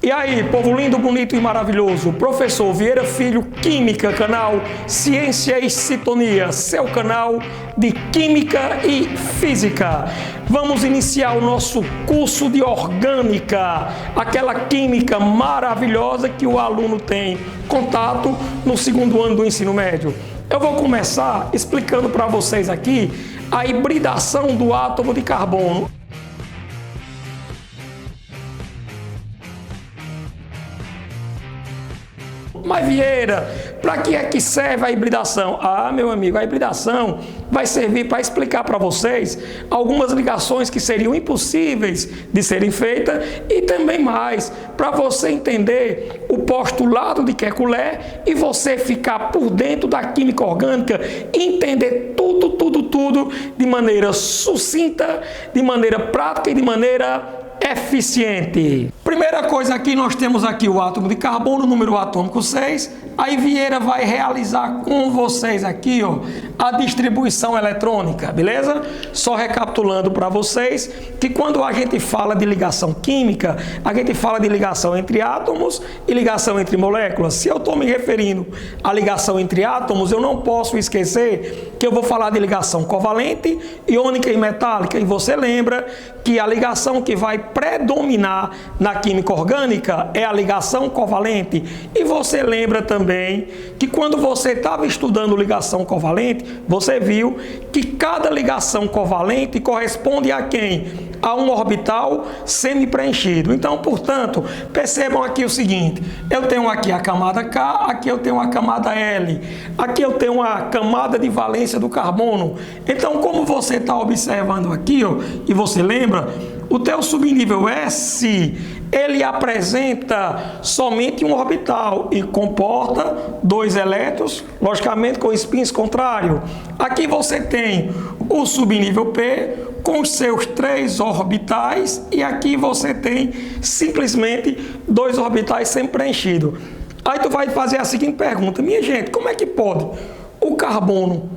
E aí, povo lindo, bonito e maravilhoso, professor Vieira Filho, Química, canal Ciência e Sintonia, seu canal de Química e Física. Vamos iniciar o nosso curso de Orgânica, aquela química maravilhosa que o aluno tem contato no segundo ano do ensino médio. Eu vou começar explicando para vocês aqui a hibridação do átomo de carbono. Mas Vieira, para que é que serve a hibridação? Ah, meu amigo, a hibridação vai servir para explicar para vocês algumas ligações que seriam impossíveis de serem feitas e também mais, para você entender o postulado de Kekulé e você ficar por dentro da química orgânica e entender tudo de maneira sucinta, de maneira prática e de maneira eficiente. Primeira coisa aqui, nós temos aqui o átomo de carbono, número atômico 6. Aí Vieira vai realizar com vocês aqui, ó, a distribuição eletrônica, beleza? Só recapitulando para vocês que quando a gente fala de ligação química, a gente fala de ligação entre átomos e ligação entre moléculas. Se eu estou me referindo à ligação entre átomos, eu não posso esquecer que eu vou falar de ligação covalente, iônica e metálica. E você lembra que a ligação que vai predominar na química orgânica é a ligação covalente. E você lembra também que quando você estava estudando ligação covalente, você viu que cada ligação covalente corresponde a quem? A um orbital semi-preenchido. Então, portanto, percebam aqui o seguinte, eu tenho aqui a camada K, aqui eu tenho a camada L, aqui eu tenho a camada de valência do carbono. Então, como você está observando aqui, ó, e você lembra, o teu subnível S, ele apresenta somente um orbital e comporta dois elétrons, logicamente com spins contrários. Aqui você tem o subnível P com seus 3 orbitais e aqui você tem simplesmente 2 orbitais sem preenchido. Aí tu vai fazer a seguinte pergunta, minha gente, como é que pode? O carbono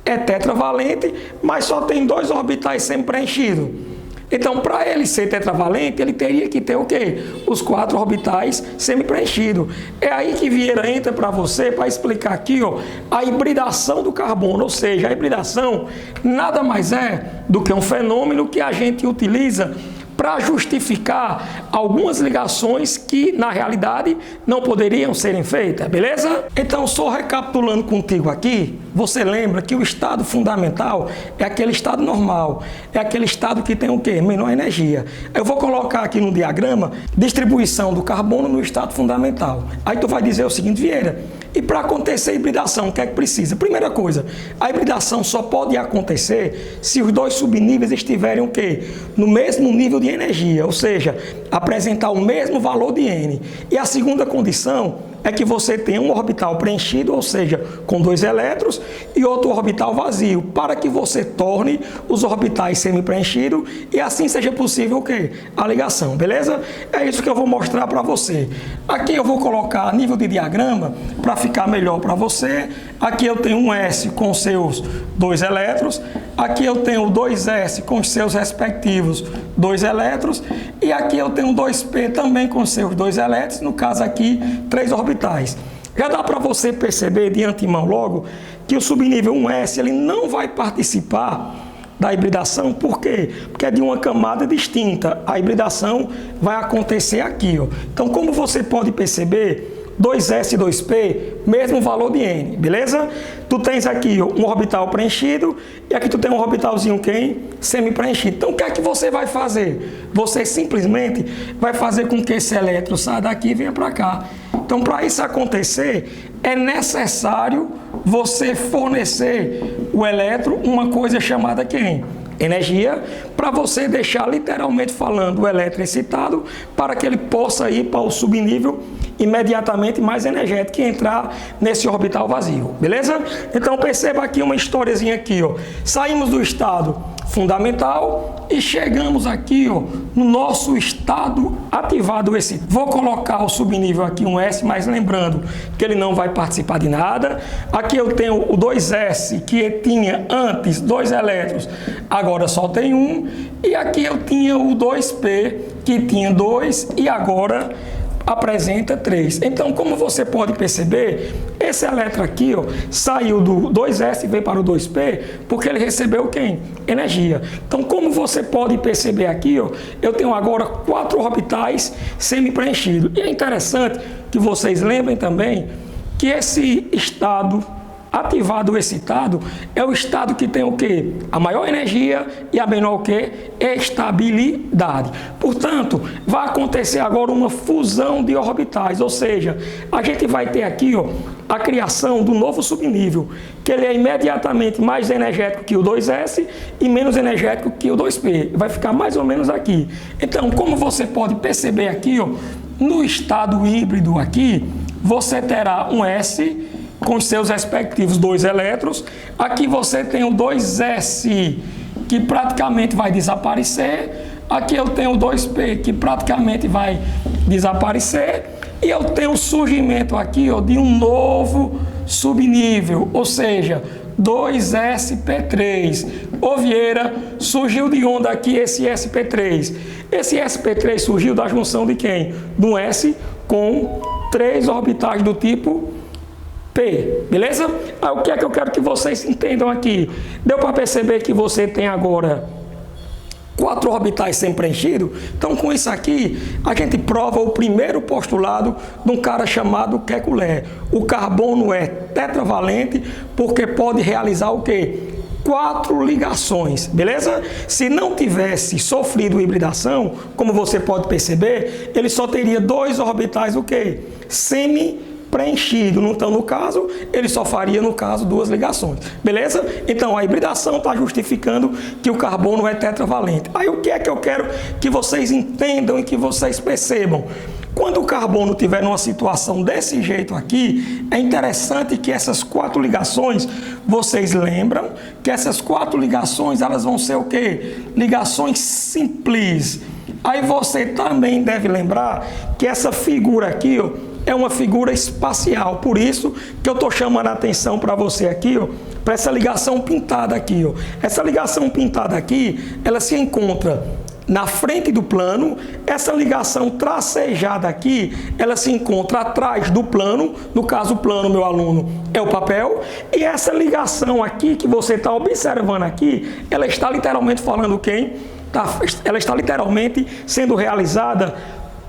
é tetravalente, mas só tem 2 orbitais sem preenchido. Então, para ele ser tetravalente, ele teria que ter o quê? Os 4 orbitais semi-preenchidos. É aí que Vieira entra para você, para explicar aqui, ó, a hibridação do carbono. Ou seja, a hibridação nada mais é do que um fenômeno que a gente utiliza para justificar algumas ligações que, na realidade, não poderiam serem feitas, beleza? Então, só recapitulando contigo aqui, você lembra que o estado fundamental é aquele estado normal, é aquele estado que tem o quê? Menor energia. Eu vou colocar aqui no diagrama distribuição do carbono no estado fundamental. Aí tu vai dizer o seguinte, Vieira, e para acontecer a hibridação, o que é que precisa? Primeira coisa, a hibridação só pode acontecer se os 2 subníveis estiverem o quê? No mesmo nível de energia, ou seja, apresentar o mesmo valor de N. E a segunda condição é que você tenha um orbital preenchido, ou seja, com 2 elétrons, e outro orbital vazio, para que você torne os orbitais semi-preenchidos e assim seja possível o quê? A ligação, beleza? É isso que eu vou mostrar para você. Aqui eu vou colocar a nível de diagrama para ficar melhor para você. Aqui eu tenho um S com seus 2 elétrons, aqui eu tenho 2S com seus respectivos 2 elétrons, e aqui eu tenho 2P também com seus 2 elétrons, no caso aqui 3 orbitais. Já dá para você perceber de antemão logo que o subnível 1S ele não vai participar da hibridação. Por quê? Porque é de uma camada distinta. A hibridação vai acontecer aqui, ó. Então, como você pode perceber, 2S e 2P, mesmo valor de N, beleza? Tu tens aqui um orbital preenchido e aqui tu tem um orbitalzinho quem? Semi-preenchido. Então o que é que você vai fazer? Você simplesmente vai fazer com que esse elétron saia daqui e venha para cá. Então para isso acontecer, é necessário você fornecer o elétron uma coisa chamada quem? Energia, para você deixar literalmente falando o elétron excitado para que ele possa ir para o subnível imediatamente mais energético e entrar nesse orbital vazio, beleza? Então perceba aqui uma historiazinha aqui, ó. Saímos do estado fundamental e chegamos aqui, ó, no nosso estado ativado esse. Vou colocar o subnível aqui um S, mas lembrando que ele não vai participar de nada. Aqui eu tenho o 2S que tinha antes 2 elétrons, agora só tem 1, e aqui eu tinha o 2P que tinha 2 e agora apresenta 3. Então, como você pode perceber, esse elétron aqui, ó, saiu do 2s e veio para o 2p, porque ele recebeu quem? Energia. Então, como você pode perceber aqui, ó, eu tenho agora 4 orbitais semi-preenchidos. E é interessante que vocês lembrem também que esse estado ativado ou excitado é o estado que tem o quê? A maior energia e a menor o quê? Estabilidade. Portanto, vai acontecer agora uma fusão de orbitais, ou seja, a gente vai ter aqui, ó, a criação do novo subnível, que ele é imediatamente mais energético que o 2s e menos energético que o 2p. Vai ficar mais ou menos aqui. Então, como você pode perceber aqui, ó, no estado híbrido aqui, você terá um S com seus respectivos 2 elétrons. Aqui você tem o 2s, que praticamente vai desaparecer. Aqui eu tenho o 2p, que praticamente vai desaparecer. E eu tenho o surgimento aqui, ó, de um novo subnível, ou seja, 2sp3. Ô Vieira, surgiu de onde aqui esse sp3? Esse sp3 surgiu da junção de quem? Do S com 3 orbitais do tipo P, beleza? Aí o que é que eu quero que vocês entendam aqui? Deu para perceber que você tem agora 4 orbitais sem preenchido? Então, com isso aqui, a gente prova o primeiro postulado de um cara chamado Kekulé. O carbono é tetravalente porque pode realizar o quê? 4 ligações, beleza? Se não tivesse sofrido hibridação, como você pode perceber, ele só teria 2 orbitais o quê? Semi-preenchido. Então, no caso, ele só faria, no caso, 2 ligações, beleza? Então, a hibridação está justificando que o carbono é tetravalente. Aí, o que é que eu quero que vocês entendam e que vocês percebam? Quando o carbono estiver numa situação desse jeito aqui, é interessante que essas 4 ligações, vocês lembram que essas 4 ligações, elas vão ser o quê? Ligações simples. Aí você também deve lembrar que essa figura aqui, ó, é uma figura espacial. Por isso que eu estou chamando a atenção para você aqui, ó, para essa ligação pintada aqui, ó. Essa ligação pintada aqui, ela se encontra na frente do plano. Essa ligação tracejada aqui, ela se encontra atrás do plano. No caso, o plano, meu aluno, é o papel. E essa ligação aqui, que você está observando aqui, ela está literalmente falando quem? Ela está literalmente sendo realizada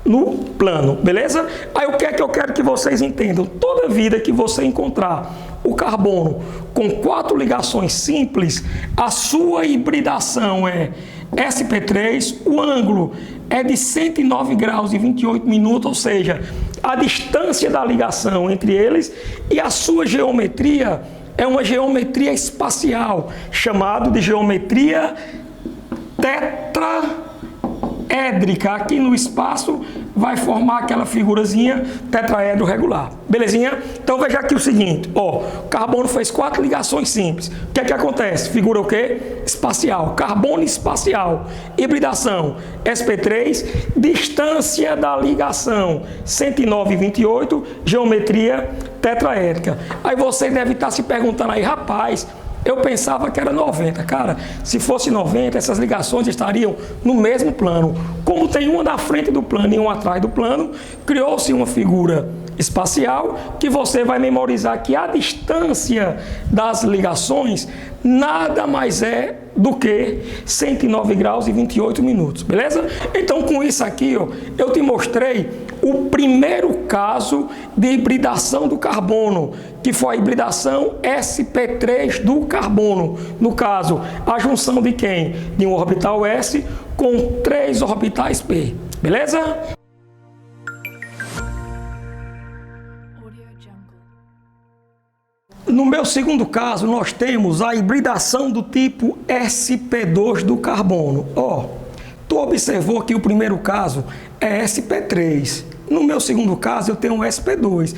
no plano, beleza? Aí o que é que eu quero que vocês entendam? Toda vida que você encontrar o carbono com 4 ligações simples, a sua hibridação é sp3, o ângulo é de 109 graus e 28 minutos, ou seja, a distância da ligação entre eles, e a sua geometria é uma geometria espacial, chamada de geometria tetraédrica. Aqui no espaço vai formar aquela figurazinha tetraedro regular. Belezinha? Então veja aqui o seguinte, ó, o carbono fez 4 ligações simples. O que é que acontece? Figura o quê? Espacial. Carbono espacial. Hibridação sp3, distância da ligação 109,28, geometria tetraédrica. Aí você deve estar se perguntando aí, rapaz, eu pensava que era 90. Cara, se fosse 90, essas ligações estariam no mesmo plano. Como tem uma da frente do plano e uma atrás do plano, criou-se uma figura espacial que você vai memorizar que a distância das ligações nada mais é do que 109 graus e 28 minutos, beleza? Então, com isso aqui, ó, eu te mostrei o primeiro caso de hibridação do carbono, que foi a hibridação sp3 do carbono. No caso, a junção de quem? De um orbital S com 3 orbitais P, beleza? No meu segundo caso, nós temos a hibridação do tipo sp2 do carbono. Ó, tu observou que o primeiro caso é sp3. No meu segundo caso, eu tenho um sp2.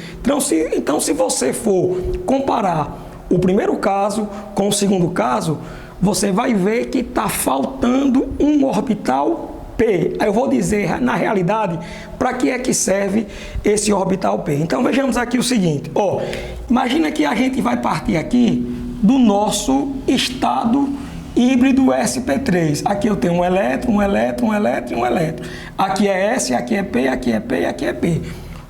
Então, se você for comparar o primeiro caso com o segundo caso, você vai ver que está faltando um orbital P. Aí eu vou dizer, na realidade, para que é que serve esse orbital P. Então, vejamos aqui o seguinte. Ó, imagina que a gente vai partir aqui do nosso estado híbrido sp3. Aqui eu tenho um elétron, um elétron, um elétron e um elétron. Aqui é S, aqui é P, aqui é P e aqui é P.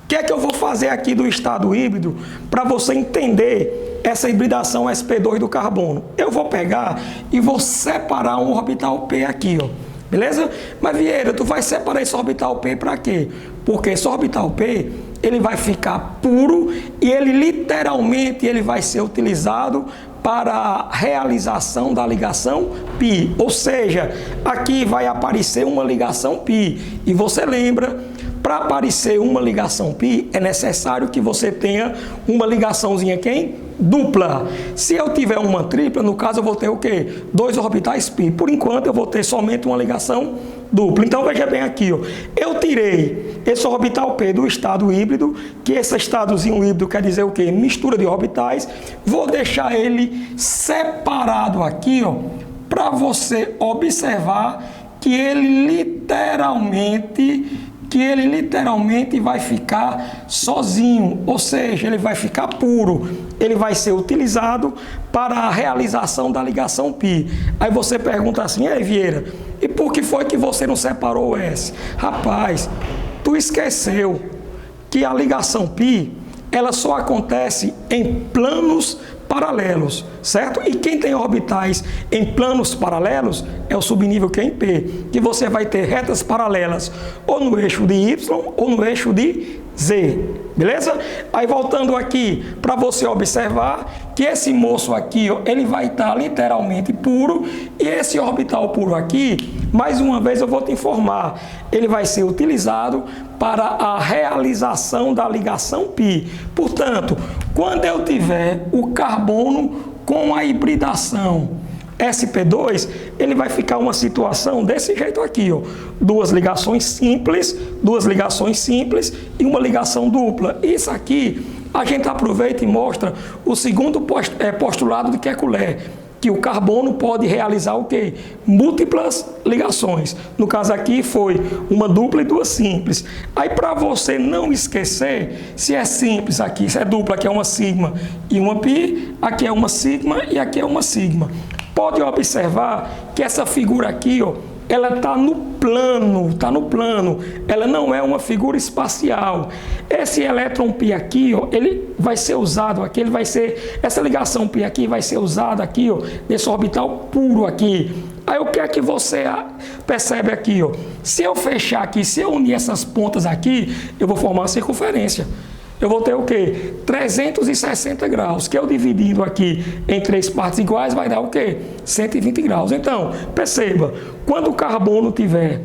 O que é que eu vou fazer aqui do estado híbrido para você entender essa hibridação sp2 do carbono? Eu vou pegar e vou separar um orbital P aqui, ó. Beleza? Mas Vieira, tu vai separar esse orbital P para quê? Porque esse orbital P, ele vai ficar puro e ele literalmente ele vai ser utilizado para a realização da ligação π. Ou seja, aqui vai aparecer uma ligação π. E você lembra, para aparecer uma ligação π, é necessário que você tenha uma ligaçãozinha quem? Dupla. Se eu tiver uma tripla, no caso eu vou ter o quê? 2 orbitais π. Por enquanto eu vou ter somente uma ligação dupla. Então veja bem aqui, ó. Eu tirei esse orbital P do estado híbrido, que esse estadozinho híbrido quer dizer o quê? Mistura de orbitais. Vou deixar ele separado aqui, ó, para você observar que ele literalmente vai ficar sozinho, ou seja, ele vai ficar puro, ele vai ser utilizado para a realização da ligação π. Aí você pergunta assim, Vieira, e por que foi que você não separou o S? Rapaz, tu esqueceu que a ligação π, ela só acontece em planos paralelos, certo? E quem tem orbitais em planos paralelos é o subnível que é em P, que você vai ter retas paralelas ou no eixo de Y ou no eixo de Z, beleza? Aí voltando aqui, para você observar que esse moço aqui, ó, ele vai estar literalmente puro, e esse orbital puro aqui, mais uma vez eu vou te informar, ele vai ser utilizado para a realização da ligação π. Portanto, quando eu tiver o carbono com a hibridação sp2, ele vai ficar uma situação desse jeito aqui, ó. Duas ligações simples e uma ligação dupla. Isso aqui a gente aproveita e mostra o segundo postulado de Kekulé, que o carbono pode realizar o quê? Múltiplas ligações. No caso aqui foi uma dupla e duas simples. Aí para você não esquecer, se é simples aqui, se é dupla, aqui é uma sigma e uma π, aqui é uma sigma e aqui é uma sigma. Pode observar que essa figura aqui, ó, ela está no plano, ela não é uma figura espacial. Esse elétron π aqui, ó, ele vai ser usado aqui, essa ligação π aqui vai ser usada aqui, ó, nesse orbital puro aqui. Aí o que é que você percebe aqui, ó? Se eu fechar aqui, se eu unir essas pontas aqui, eu vou formar uma circunferência. Eu vou ter o quê? 360 graus, que eu dividindo aqui em 3 partes iguais vai dar o quê? 120 graus. Então, perceba, quando o carbono tiver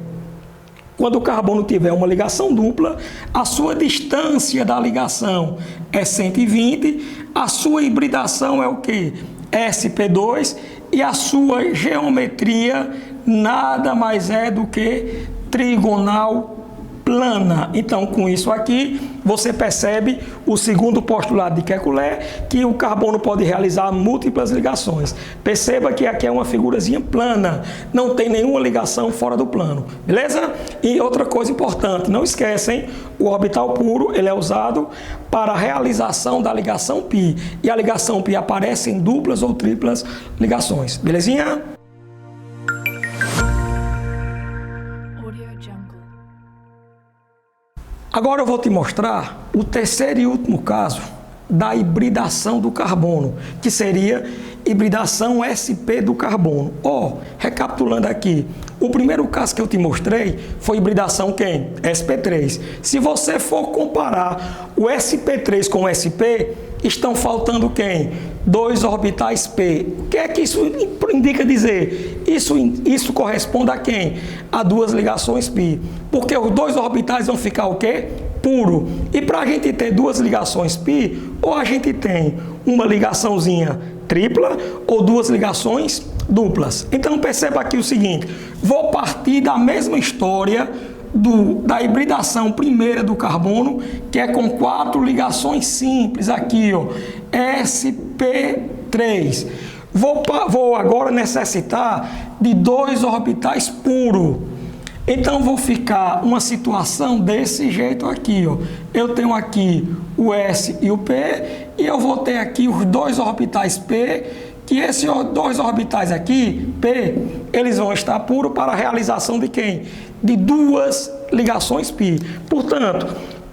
uma ligação dupla, a sua distância da ligação é 120, a sua hibridação é o quê? sp2, e a sua geometria nada mais é do que trigonal plana. Então, com isso aqui, você percebe o segundo postulado de Kekulé, que o carbono pode realizar múltiplas ligações. Perceba que aqui é uma figurazinha plana, não tem nenhuma ligação fora do plano, beleza? E outra coisa importante, não esquecem, o orbital puro, ele é usado para a realização da ligação π, e a ligação π aparece em duplas ou triplas ligações, belezinha? Agora eu vou te mostrar o terceiro e último caso da hibridação do carbono, que seria hibridação sp do carbono. Recapitulando aqui, o primeiro caso que eu te mostrei foi hibridação quem? sp3. Se você for comparar o sp3 com o sp, estão faltando quem? 2 orbitais P. O que é que isso indica dizer? Isso corresponde a quem? A 2 ligações π. Porque os 2 orbitais vão ficar o quê? Puro. E para a gente ter 2 ligações π, ou a gente tem uma ligaçãozinha tripla ou 2 ligações duplas. Então perceba aqui o seguinte, vou partir da mesma história da hibridação primeira do carbono, que é com 4 ligações simples aqui, ó, sp3. Vou agora necessitar de 2 orbitais puros. Então vou ficar uma situação desse jeito aqui, ó. Eu tenho aqui o S e o P, e eu vou ter aqui os 2 orbitais P, que esses dois orbitais aqui, P, eles vão estar puros para a realização de quem? De duas ligações π. Portanto,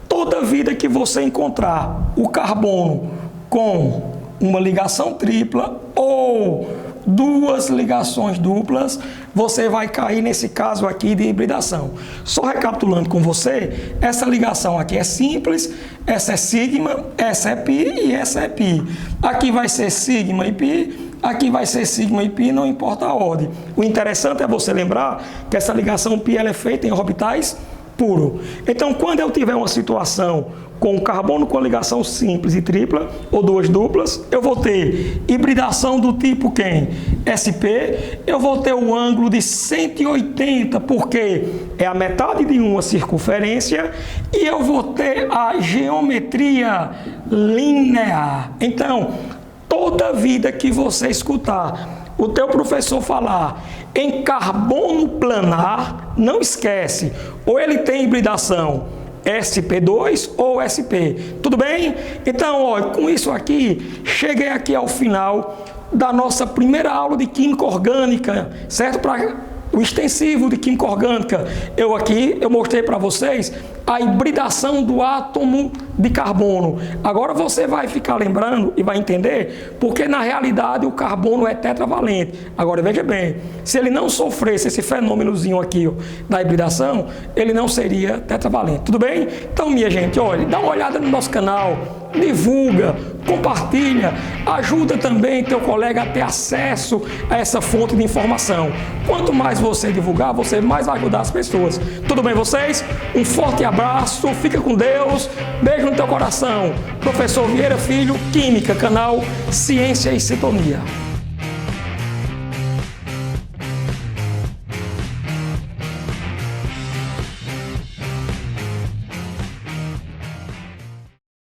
toda vida que você encontrar o carbono com uma ligação tripla ou duas ligações duplas, você vai cair nesse caso aqui de hibridação. Só recapitulando com você, essa ligação aqui é simples, essa é sigma, essa é π e essa é π. Aqui vai ser sigma e π, aqui vai ser sigma e π, não importa a ordem. O interessante é você lembrar que essa ligação π ela é feita em orbitais puro. Então, quando eu tiver uma situação com o carbono com ligação simples e tripla, ou duas duplas, eu vou ter hibridação do tipo quem? SP, eu vou ter o ângulo de 180, porque é a metade de uma circunferência, e eu vou ter a geometria linear. Então, toda vida que você escutar o teu professor falar em carbono planar, não esquece, ou ele tem hibridação SP2 ou SP. Tudo bem? Então, ó, com isso aqui, cheguei aqui ao final da nossa primeira aula de Química Orgânica, certo? Para o extensivo de Química Orgânica, eu mostrei para vocês a hibridação do átomo de carbono. Agora você vai ficar lembrando e vai entender porque na realidade o carbono é tetravalente. Agora veja bem, se ele não sofresse esse fenômenozinho aqui, ó, da hibridação, ele não seria tetravalente. Tudo bem? Então, minha gente, olha, dá uma olhada no nosso canal, divulga, compartilha, ajuda também teu colega a ter acesso a essa fonte de informação. Quanto mais você divulgar, você mais vai ajudar as pessoas. Tudo bem, vocês? Um forte abraço, fica com Deus, beijo no teu coração. Professor Vieira Filho, Química, canal Ciência e Sintonia.